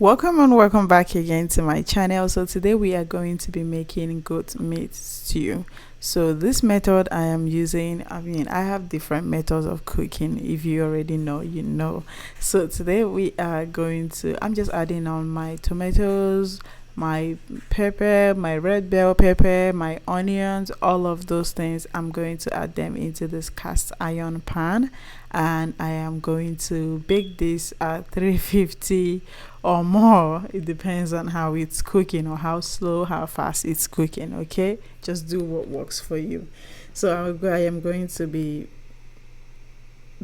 Welcome and welcome back again to my channel. So today we are going to be making goat meat stew. So this method I am using, I have different methods of cooking. If you already know, you know. So today we are going to, I'm just adding on my tomatoes, my pepper, my red bell pepper, my onions, all of those things. I'm going to add them into this cast iron pan, and I am going to bake this at 350 or more. It depends on how it's cooking or how slow, how fast it's cooking. Okay, just do what works for you. So I am going to be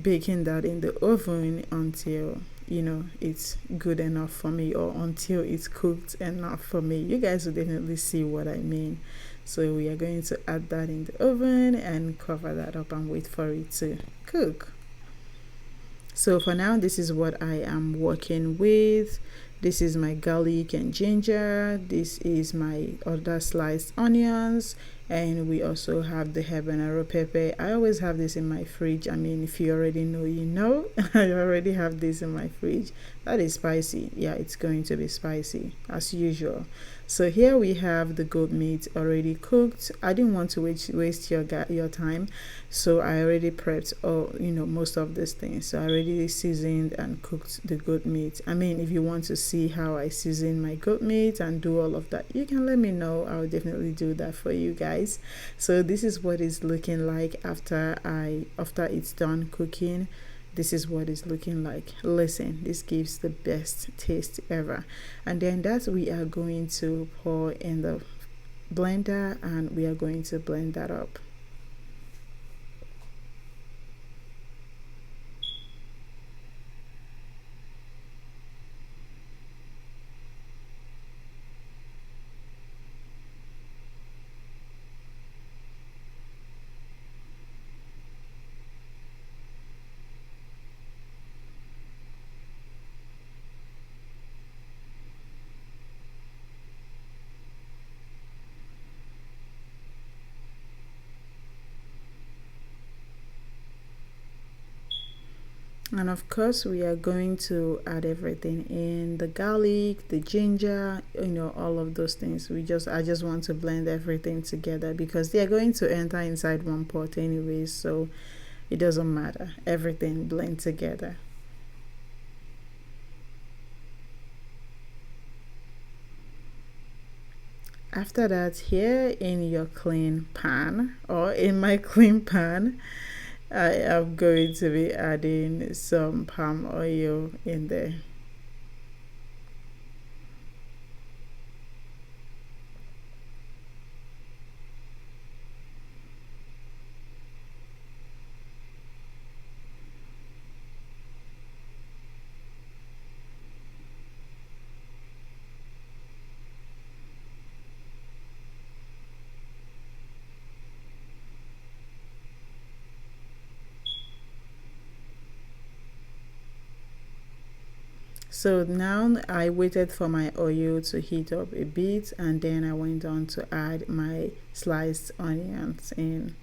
baking that in the oven until it's good enough for me, or until it's cooked enough for me. You guys will definitely see what I mean. So we are going to add that in the oven and cover that up and wait for it to cook. So for now, this is what I am working with. This is my garlic and ginger. This is my other sliced onions. And we also have the habanero pepper. I always have this in my fridge. I mean, if you already know, you know. I already have this in my fridge. That is spicy. Yeah, it's going to be spicy as usual. So here we have the goat meat already cooked. I didn't want to waste your time, so I already prepped all most of these things. So I already seasoned and cooked the goat meat. I mean, if you want to see how I season my goat meat and do all of that, you can let me know. I'll definitely do that for you guys. So this is what it's looking like after it's done cooking. This is what it's looking like. Listen, this gives the best taste ever. And then that we are going to pour in the blender, and we are going to blend that up. And of course, we are going to add everything in: the garlic, the ginger, all of those things. I just want to blend everything together because they are going to enter inside one pot anyways, so it doesn't matter. Everything blend together. After that, here in your clean pan, or in my clean pan, I am going to be adding some palm oil in there. So now I waited for my oil to heat up a bit, and then I went on to add my sliced onions in.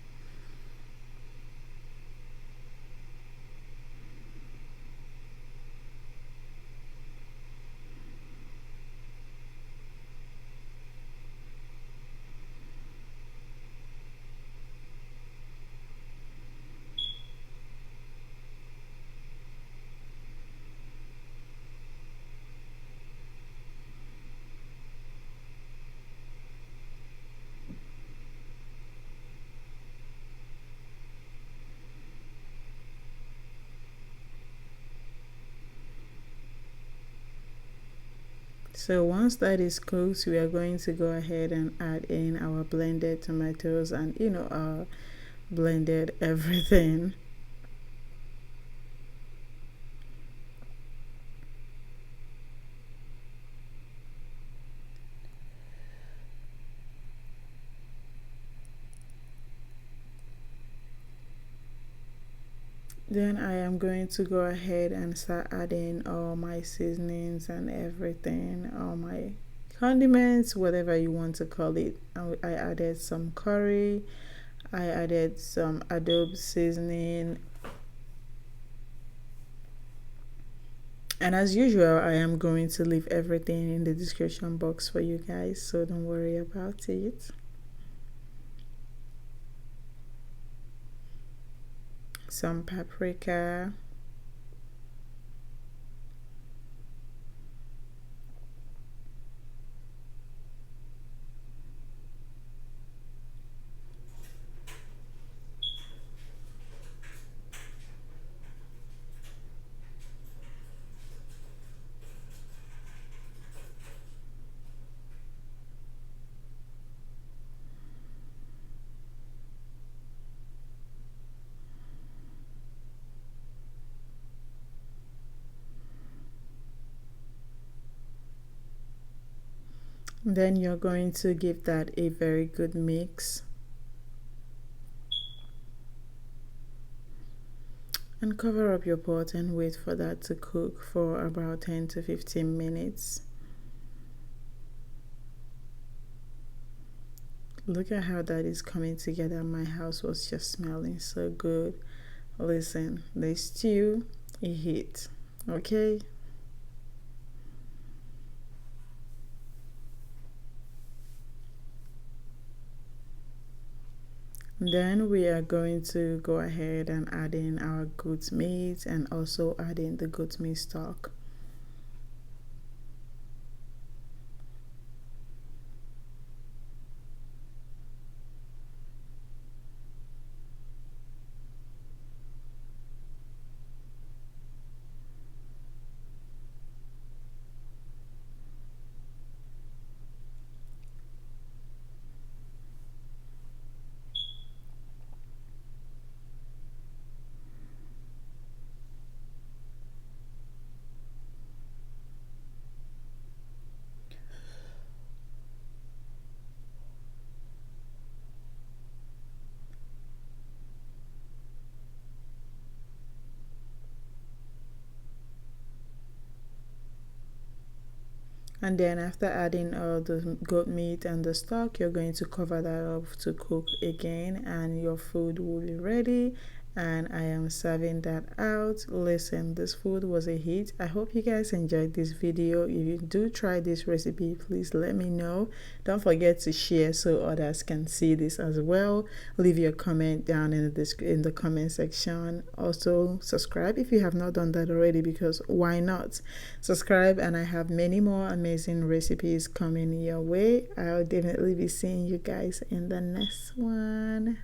So once that is cooked, we are going to go ahead and add in our blended tomatoes and our blended everything. Then I am going to go ahead and start adding all my seasonings and everything, all my condiments, whatever you want to call it. I added some curry, I added some adobe seasoning, And as usual, I am going to leave everything in the description box for you guys, so don't worry about it. Some paprika. Then you're going to give that a very good mix. And cover up your pot and wait for that to cook for about 10 to 15 minutes. Look at how that is coming together. My house was just smelling so good. Listen, the stew, it hit. Okay? Then we are going to go ahead and add in our goat meat and also add in the goat meat stock. And then after adding all the goat meat and the stock, you're going to cover that up to cook again, and your food will be ready. And I am serving that out. Listen, this food was a hit. I hope you guys enjoyed this video. If you do try this recipe, please let me know. Don't forget to share so others can see this as well. Leave your comment down in the comment section. Also subscribe if you have not done that already, because why not? Subscribe, and I have many more amazing recipes coming your way. I'll definitely be seeing you guys in the next one.